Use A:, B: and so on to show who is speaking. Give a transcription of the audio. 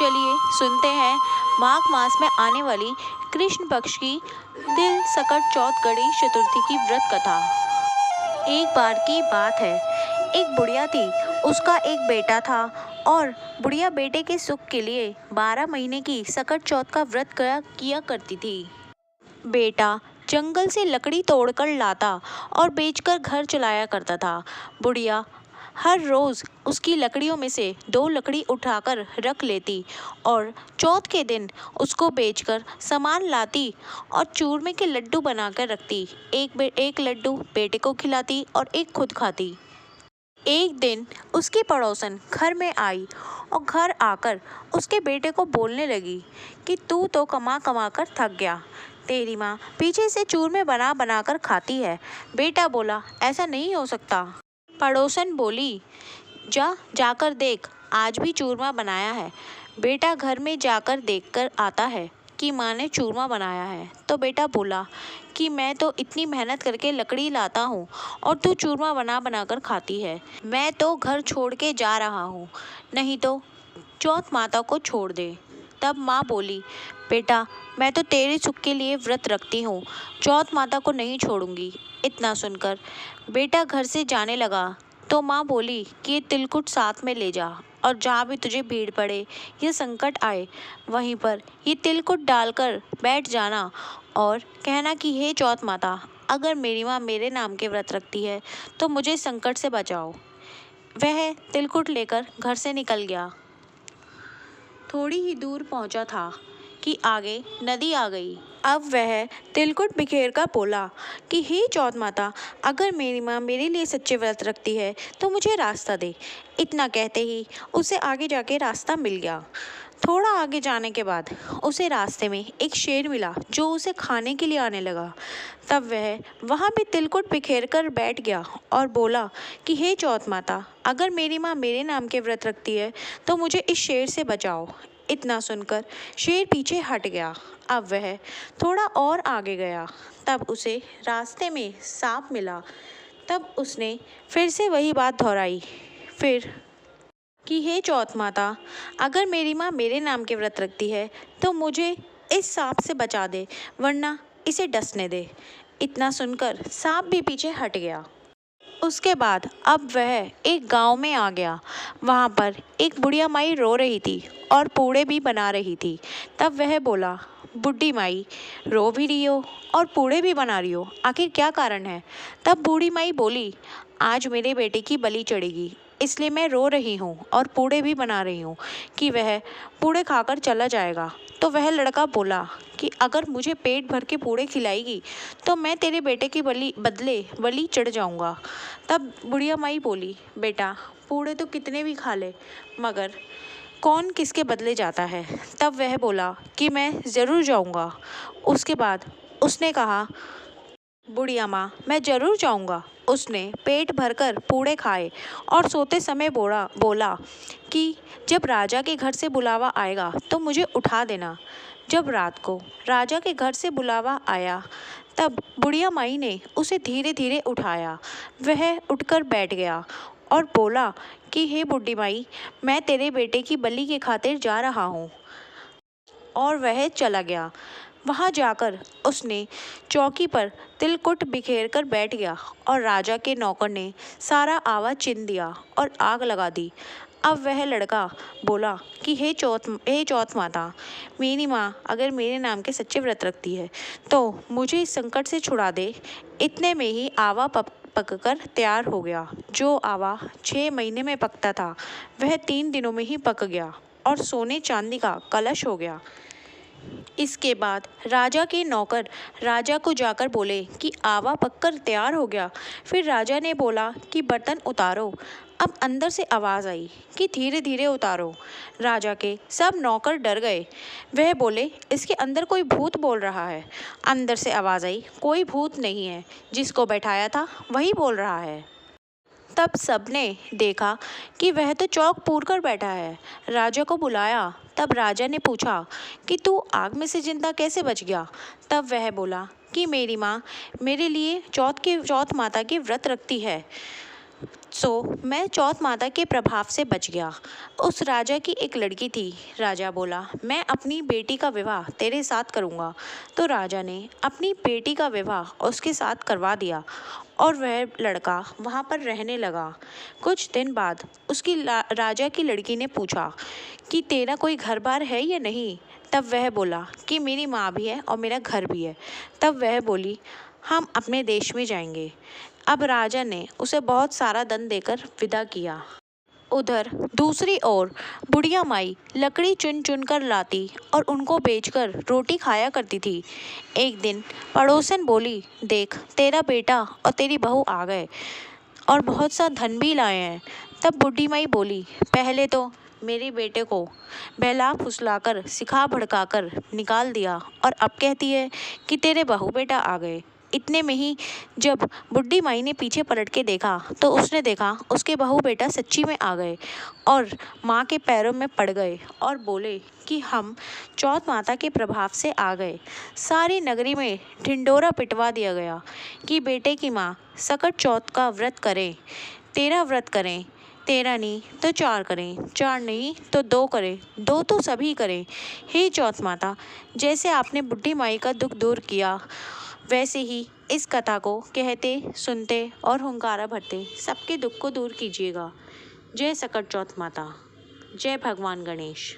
A: चलिए सुनते हैं माघ मास में आने वाली कृष्ण पक्ष की तिल सकट चौथ गणेश चतुर्थी की व्रत कथा। एक बार की बात है, एक बुढ़िया थी, उसका एक बेटा था और बुढ़िया बेटे के सुख के लिए 12 महीने की सकट चौथ का व्रत किया करती थी। बेटा जंगल से लकड़ी तोड़कर लाता और बेचकर घर चलाया करता था। बुढ़िया हर रोज उसकी लकड़ियों में से 2 लकड़ी उठाकर रख लेती और चौथ के दिन उसको बेचकर सामान लाती और चूरमे के लड्डू बनाकर रखती। एक लड्डू बेटे को खिलाती और एक खुद खाती। एक दिन उसकी पड़ोसन घर में आई और घर आकर उसके बेटे को बोलने लगी कि तू तो कमा कमा कर थक गया, तेरी माँ पीछे से चूरमे बना बना कर खाती है। बेटा बोला, ऐसा नहीं हो सकता। पड़ोसन बोली, जाकर देख, आज भी चूरमा बनाया है। बेटा घर में जाकर देखकर आता है कि माँ ने चूरमा बनाया है, तो बेटा बोला कि मैं तो इतनी मेहनत करके लकड़ी लाता हूँ और तू चूरमा बना बना कर खाती है। मैं तो घर छोड़ के जा रहा हूँ, नहीं तो चौथ माता को छोड़ दे। तब माँ बोली, बेटा मैं तो तेरे सुख के लिए व्रत रखती हूँ, चौथ माता को नहीं छोड़ूंगी। इतना सुनकर बेटा घर से जाने लगा तो माँ बोली कि ये तिलकुट साथ में ले जा और जहाँ भी तुझे भीड़ पड़े या संकट आए वहीं पर ये तिलकुट डालकर बैठ जाना और कहना कि हे चौथ माता, अगर मेरी माँ मेरे नाम के व्रत रखती है तो मुझे संकट से बचाओ। वह तिलकुट लेकर घर से निकल गया। थोड़ी ही दूर पहुंचा था कि आगे नदी आ गई। अब वह तिलकुट बिखेर कर बोला कि हे चौथ माता, अगर मेरी माँ मेरे लिए सच्चे व्रत रखती है तो मुझे रास्ता दे। इतना कहते ही उसे आगे जाके रास्ता मिल गया। थोड़ा आगे जाने के बाद उसे रास्ते में एक शेर मिला जो उसे खाने के लिए आने लगा। तब वह वहाँ भी तिलकुट बिखेर कर बैठ गया और बोला कि हे चौथ माता, अगर मेरी माँ मेरे नाम के व्रत रखती है तो मुझे इस शेर से बचाओ। इतना सुनकर शेर पीछे हट गया। अब वह थोड़ा और आगे गया, तब उसे रास्ते में सांप मिला। तब उसने फिर से वही बात दोहराई फिर कि हे चौथ माता, अगर मेरी माँ मेरे नाम के व्रत रखती है तो मुझे इस सांप से बचा दे, वरना इसे डसने दे। इतना सुनकर सांप भी पीछे हट गया। उसके बाद अब वह एक गांव में आ गया। वहां पर एक बुढ़िया माई रो रही थी और पूड़े भी बना रही थी। तब वह बोला, बुढ़ी माई, रो भी रही हो और पूड़े भी बना रही हो, आखिर क्या कारण है? तब बूढ़ी माई बोली, आज मेरे बेटे की बलि चढ़ेगी, इसलिए मैं रो रही हूँ और पूड़े भी बना रही हूँ कि वह पूड़े खाकर चला जाएगा। तो वह लड़का बोला कि अगर मुझे पेट भर के पूड़े खिलाएगी तो मैं तेरे बेटे की बदले बलि चढ़ जाऊंगा। तब बुढ़िया माई बोली, बेटा पूड़े तो कितने भी खा ले, मगर कौन किसके बदले जाता है? तब वह बोला कि मैं ज़रूर जाऊंगा। उसके बाद उसने कहा, बुढ़िया माँ, मैं ज़रूर जाऊंगा। उसने पेट भरकर पूड़े खाए और सोते समय बोला कि जब राजा के घर से बुलावा आएगा तो मुझे उठा देना। जब रात को राजा के घर से बुलावा आया तब बुढ़िया माई ने उसे धीरे धीरे उठाया। वह उठकर बैठ गया और बोला कि हे बुढ़ी माई, मैं तेरे बेटे की बलि के खातिर जा रहा हूँ। और वह चला गया। वहाँ जाकर उसने चौकी पर तिलकुट बिखेर कर बैठ गया और राजा के नौकर ने सारा आवा चिन दिया और आग लगा दी। अब वह लड़का बोला कि हे चौथ माता, मेरी माँ अगर मेरे नाम के सच्चे व्रत रखती है तो मुझे इस संकट से छुड़ा दे। इतने में ही आवा पककर तैयार हो गया। जो आवा 6 महीने में पकता था वह 3 दिनों में ही पक गया और सोने चांदी का कलश हो गया। इसके बाद राजा के नौकर राजा को जाकर बोले कि आवा पककर तैयार हो गया। फिर राजा ने बोला कि बर्तन उतारो। अब अंदर से आवाज़ आई कि धीरे धीरे उतारो। राजा के सब नौकर डर गए। वह बोले, इसके अंदर कोई भूत बोल रहा है। अंदर से आवाज़ आई, कोई भूत नहीं है, जिसको बैठाया था वही बोल रहा है। तब सबने देखा कि वह तो चौक पूर कर बैठा है। राजा को बुलाया। तब राजा ने पूछा कि तू आग में से जिंदा कैसे बच गया? तब वह बोला कि मेरी माँ मेरे लिए चौथ माता के व्रत रखती है। मैं चौथ माता के प्रभाव से बच गया। उस राजा की एक लड़की थी। राजा बोला, मैं अपनी बेटी का विवाह तेरे साथ करूँगा। तो राजा ने अपनी बेटी का विवाह उसके साथ करवा दिया और वह लड़का वहाँ पर रहने लगा। कुछ दिन बाद उसकी राजा की लड़की ने पूछा कि तेरा कोई घर बार है या नहीं। तब वह बोला कि मेरी माँ भी है और मेरा घर भी है। तब वह बोली, हम अपने देश में जाएंगे। अब राजा ने उसे बहुत सारा धन देकर विदा किया। उधर दूसरी ओर बुढ़िया माई लकड़ी चुन चुन कर लाती और उनको बेचकर रोटी खाया करती थी। एक दिन पड़ोसन बोली, देख तेरा बेटा और तेरी बहू आ गए और बहुत सा धन भी लाए हैं। तब बुढ़ी माई बोली, पहले तो मेरे बेटे को बहला फुसलाकर सिखा भड़काकर निकाल दिया और अब कहती है कि तेरे बहू बेटा आ गए। इतने में ही जब बुढ़ी माई ने पीछे पलट के देखा तो उसने देखा उसके बहू बेटा सच्ची में आ गए और माँ के पैरों में पड़ गए और बोले कि हम चौथ माता के प्रभाव से आ गए। सारी नगरी में ढिंडोरा पिटवा दिया गया कि बेटे की माँ सकट चौथ का व्रत करें, 13 व्रत करें, 13 नहीं तो 4 करें, 4 नहीं तो 2 करें, 2 तो सभी करें। हे चौथ माता, जैसे आपने बुढ़ी माई का दुख दूर किया वैसे ही इस कथा को कहते सुनते और हुंकारा भरते सबके दुख को दूर कीजिएगा। जय सकट चौथ माता, जय भगवान गणेश।